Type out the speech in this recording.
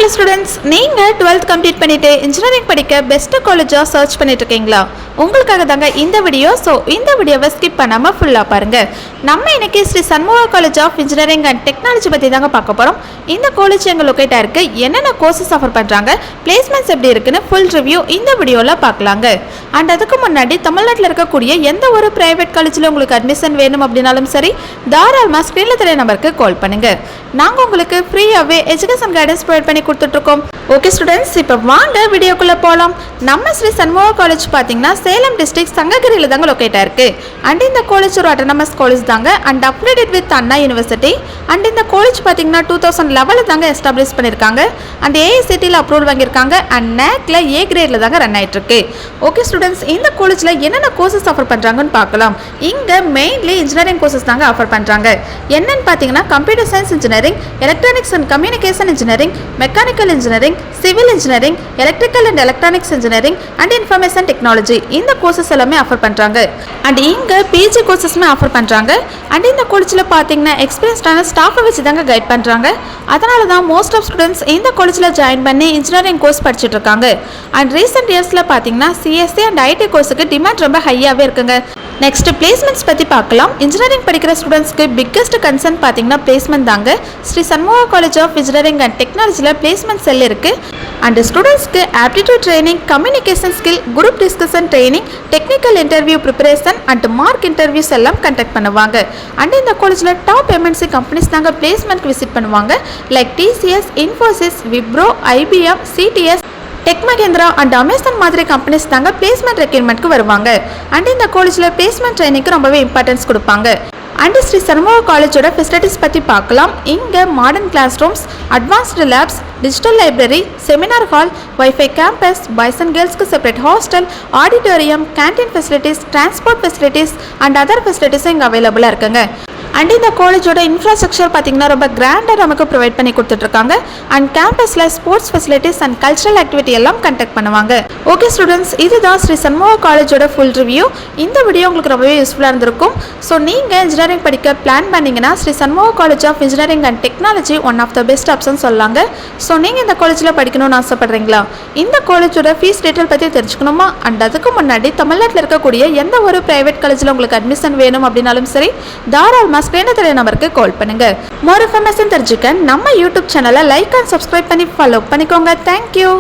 Hello students, நீங்கள் 12th complete பண்ணிவிட்டு engineering படிக்க பெஸ்ட்டு காலேஜாக சர்ச் பண்ணிட்டு இருக்கீங்களா? உங்களுக்காக தாங்க இந்த வீடியோ. ஸோ இந்த வீடியோவை ஸ்கிப் பண்ணாமல் ஃபுல்லாக பாருங்கள். நம்ம இன்னைக்கு Sri Shanmugha college of engineering and technology பற்றி தாங்க பார்க்க போகிறோம். இந்த காலேஜ் எங்கள் லொக்கேட்டாக இருக்குது, என்னென்ன கோர்சஸ் ஆஃபர் பண்ணுறாங்க, பிளேஸ்மெண்ட்ஸ் எப்படி இருக்குன்னு ஃபுல் ரிவ்யூ இந்த வீடியோவில் பார்க்கலாங்க. அண்ட் அதுக்கு முன்னாடி தமிழ்நாட்டில் இருக்கக்கூடிய எந்த ஒரு ப்ரைவேட் காலேஜில் உங்களுக்கு அட்மிஷன் வேணும் அப்படின்னாலும் சரி, தாராளமாக ஸ்க்ரீனில் தெரிய நம்பருக்கு கால் பண்ணுங்கள். நாங்கள் உங்களுக்கு ஃப்ரீயாகவே எஜுகேஷன் கைடன்ஸ் ப்ரொவைட் பண்ணி கொடுத்துட்ருக்கோம். ஓகே ஸ்டூடெண்ட்ஸ், இப்போ வாங்க வீடியோக்குள்ளே போகலாம். நம்ம ஸ்ரீ சண்முகா காலேஜ் பார்த்தீங்கன்னா சேலம் டிஸ்ட்ரிக்ட் சங்ககிரியில் தாங்க லொக்கேட்டாக இருக்குது. அண்ட் இந்த காலேஜ் ஒரு அட்டானமஸ் காலேஜ் தாங்க, and upgraded with Anna university. And இந்த காலேஜ் பார்த்தீங்கன்னா 2011 தாங்க எஸ்டாப்ளிஷ் பண்ணியிருக்காங்க. அந்த ஏஐசிடியில் அப்ரூவல் வாங்கியிருக்காங்க. அண்ட் நேக்கில் ஏ கிரேடில் தாங்க ரன் ஆகிட்டுருக்கு. ஓகே ஸ்டூடெண்ட்ஸ், இந்த காலேஜில் என்னென்ன கோர்சஸ் ஆஃபர் பண்ணுறாங்கன்னு பார்க்கலாம். இங்கே மெயின்லி இன்ஜினியரிங் கோர்சஸ் தாங்க ஆஃபர் பண்ணுறாங்க. என்னென்னு பார்த்தீங்கன்னா computer science engineering, electronics and communication engineering, mechanical engineering, civil engineering, electrical and electronics engineering and information technology, இந்த கோர்சஸ் எல்லாமே ஆஃபர் பண்ணுறாங்க. அண்ட் இங்கே பிஜி கோர்சஸ்மே ஆஃபர் பண்ணுறாங்க. அண்ட் இந்த காலேஜில் பார்த்தீங்கன்னா எக்ஸ்பீரியன்ஸ்டான ஸ்டாஃபை வச்சு தாங்க கைட் பண்ணுறாங்க. அதனால தான் மோஸ்ட் ஆஃப் ஸ்டூடெண்ட்ஸ் இந்த காலேஜில் ஜாயின் பண்ணி இன்ஜினியரிங் கோர்ஸ் படிச்சுட்டு இருக்காங்க. அண்ட் ரீசெண்ட் இயர்ஸில் பார்த்தீங்கன்னா சிஎஸ்சி அண்ட் ஐடி கோர்ஸுக்கு டிமாண்ட் ரொம்ப ஹையாகவே இருக்குங்க. நெக்ஸ்ட் பிளேஸ்மெண்ட்ஸ் பற்றி பார்க்கலாம். இன்ஜினியரிங் படிக்கிற ஸ்டூடெண்ட்ஸ்க்கு பிக்கஸ்ட் கன்சர்ன் பார்த்தீங்கன்னா பிளேஸ்மெண்ட் தாங்க. Sri Shanmugha college of engineering and டெக்னாலஜியில் பிளேஸ்மெண்ட் செல் இருக்குது. அண்ட் ஸ்டூடெண்ட்ஸ்க்கு aptitude training, communication skill, group discussion training, technical interview preparation and mark interviews எல்லாம் கண்டக்ட் பண்ணுவாங்க. அண்ட் இந்த காலேஜில் டாப் எம்என்சி கம்பெனிஸ் தாங்க பிளேஸ்மெண்ட்க்கு விசிட் பண்ணுவாங்க. Like TCS, Infosys, Wipro, IBM, CTS, tech Mahindra and Amazon மாதிரி கம்பெனிஸ் தாங்க பிளேஸ்மெண்ட் ரெக்ரூட்மெண்ட்க்கு வருவாங்க. அண்ட் இந்த காலேஜில் பிளேஸ்மெண்ட் ட்ரைனிங்க்கு ரொம்பவே இம்பார்ட்டன்ஸ் கொடுப்பாங்க. அண்ட் ஸ்ரீ சண்முகா காலேஜோட ஃபெசிலிட்டிஸ் பற்றி பார்க்கலாம். இங்கே modern classrooms, advanced labs, digital library, seminar hall, wifi campus, boys and கேர்ள்ஸ்க்கு separate hostel, auditorium, canteen facilities, transport facilities and other ஃபெசிலிட்டிஸும் இங்கே அவைலபிளாக இருக்குங்க. அண்ட் இந்த காலேஜோட இன்ஃப்ராஸ்ட்ரக்சர் பார்த்தீங்கன்னா ரொம்ப கிராண்டாக நமக்கு ப்ரொவைட் பண்ணி கொடுத்துட்ருக்காங்க. அண்ட் கேம்பஸில் sports facilities and cultural activity எல்லாம் கண்டக்ட் பண்ணுவாங்க. ஓகே ஸ்டூடெண்ட்ஸ், இதுதான் ஸ்ரீ சண்முகா காலேஜோட ஃபுல் ரிவ்யூ. இந்த வீடியோ உங்களுக்கு ரொம்பவே யூஸ்ஃபுல்லாக இருந்திருக்கும். ஸோ நீங்கள் இன்ஜினியரிங் படிக்க பிளான் பண்ணிங்கன்னா Sri Shanmugha college of engineering and technology one of the best option சொல்லாங்க. ஸோ நீங்கள் இந்த காலேஜில் படிக்கணும்னு ஆசைப்படுறீங்களா? இந்த காலேஜோட ஃபீஸ் டீட்டெயில் பற்றி தெரிஞ்சுக்கணுமா? அண்ட் அதுக்கு முன்னாடி தமிழ்நாட்டில் இருக்கக்கூடிய எந்த ஒரு ப்ரைவேட் காலேஜில் உங்களுக்கு அட்மிஷன் வேணும் அப்படின்னாலும் சரி, தாராளமாக ஸ்க்ரீனில் தெரிய நம்பருக்கு கால் பண்ணுங்க. மோர் இன்ஃபர்மேஷன் தெரிஞ்சுக்க நம்ம யூடியூப் சேனலை லைக் அண்ட் சப்ஸ்கிரைப் பண்ணி ஃபாலோ பண்ணிக்கோங்க. தேங்க்யூ.